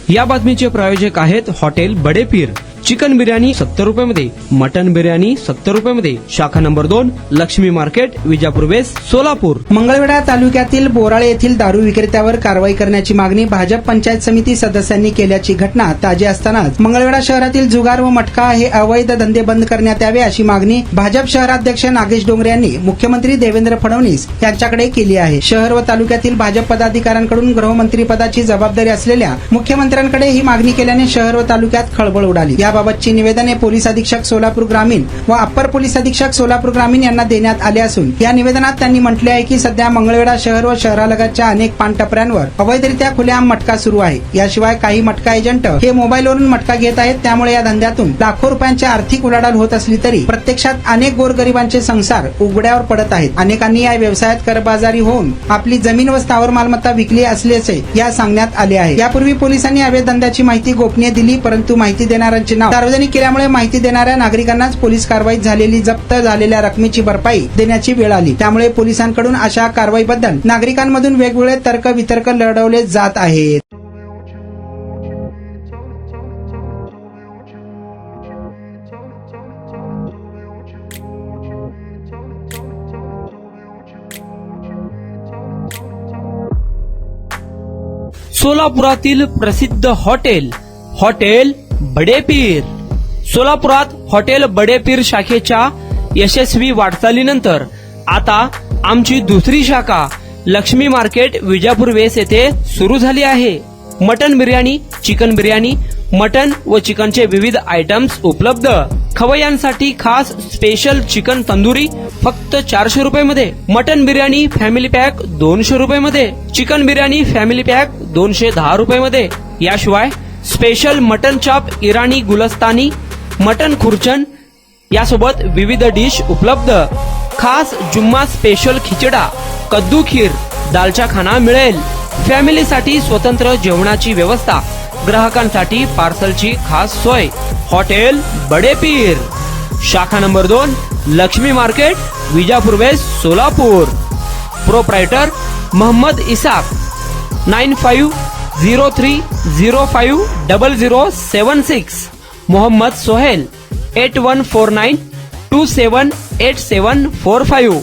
या बातमीचे प्रायोजक आहेत हॉटेल बडे पीर। चिकन बिर्याणी 70 रुपयामध्ये, मटन बिर्याणी 70 रुपयामध्ये। शाखा number 2, Lakshmi market, Vijapur west, Solapur. Mangalvedha तालुक्यातील बोराळे येथील दारू विक्रेत्यावर कारवाई करण्याची मागणी भाजप पंचायत समिती सदस्यांनी केल्याची घटना ताजी असतानाच मंगळवेढा शहरातील जुगार व मटका हे अवैध धंदे बंद करण्यात यावे अशी मागणी भाजप शहराध्यक्ष नागेश डोंगरे यांनी मुख्यमंत्री देवेंद्र फडणवीस यांच्याकडे केली आहे। शहर व तालुक्यातील भाजप पदाधिकाऱ्यांकडून गृहमंत्री पदाची जबाबदारी असलेल्या मुख्यमंत्र्यांकडे ही मागणी केल्याने शहर व तालुक्यात खळबळ उडाली। याबाबतची निवेदने पोलीस अधीक्षक सोलापूर ग्रामीण व अप्पर पोलीस अधीक्षक सोलापूर ग्रामीण यांना देण्यात आले असून या निवेदनात त्यांनी म्हटले आहे की सध्या मंगळवेढा शहर व शहरालगतच्या अनेक पानटपऱ्यांवर अवैधरित्या खुलेआम मटका सुरू आहे। याशिवाय काही मटका एजंट हे मोबाईलवरून मटका घेत आहेत, त्यामुळे या धंद्यातून लाखो रुपयांची आर्थिक उलाढाल होत असली तरी प्रत्यक्षात अनेक गोरगरिबांचे संसार उघड्यावर पडत आहेत। अनेकांनी या व्यवसायात करबाजारी होऊन आपली जमीन व स्थावर मालमत्ता विकली असल्याचे या सांगण्यात आले आहे। यापूर्वी पोलिसांनी अवैध धंद्याची माहिती गोपनीय दिली, परंतु माहिती देणाऱ्यांचे नाव सार्वजनिक केल्यामुळे माहिती देणाऱ्या नागरिकांनाच पोलीस कारवाईत झालेली जप्त झालेल्या रकमेची भरपाई देण्याची वेळ आली। त्यामुळे पोलिसांकडून अशा कारवाईबद्दल नागरिकांमधून वेगवेगळे तर्क वितर्क लढवले जात आहेत। सोलापुरातील प्रसिद्ध हॉटेल बडे पीर। सोलापुरात हॉटेल बडे पीर शाखेच्या यशस्वी वाटचालीनंतर आता आमची दुसरी शाखा लक्ष्मी मार्केट, विजापूर वेस्ट येथे सुरू झाली आहे। Mutton biryani, chicken biryani, mutton व चिकनचे विविध आयटम्स उपलब्ध। खवय्यांसाठी खास स्पेशल चिकन तंदुरी फक्त 400 रुपयामध्ये, मटन बिर्याणी फॅमिली पॅक 200 रुपयामध्ये, चिकन बिर्याणी फॅमिली पॅक 210 रुपयामध्ये। याशिवाय स्पेशल मटन चाप, इराणी गुलस्तानी, मटन खुर्चन यासोबत विविध डिश उपलब्ध। खास जुम्मा स्पेशल खिचडा, कद्दू खीर, दालचा खाना मिळेल। फॅमिलीसाठी स्वतंत्र जेवणाची व्यवस्था, ग्राहकांसाठी पार्सलची खास सोय। हॉटेल बडे पीर, शाखा number 2, Lakshmi market, Vijapur west, Solapur. Proprietor Mohammed Isaq, 9503050076। Mohammed Sohail, 8149278745।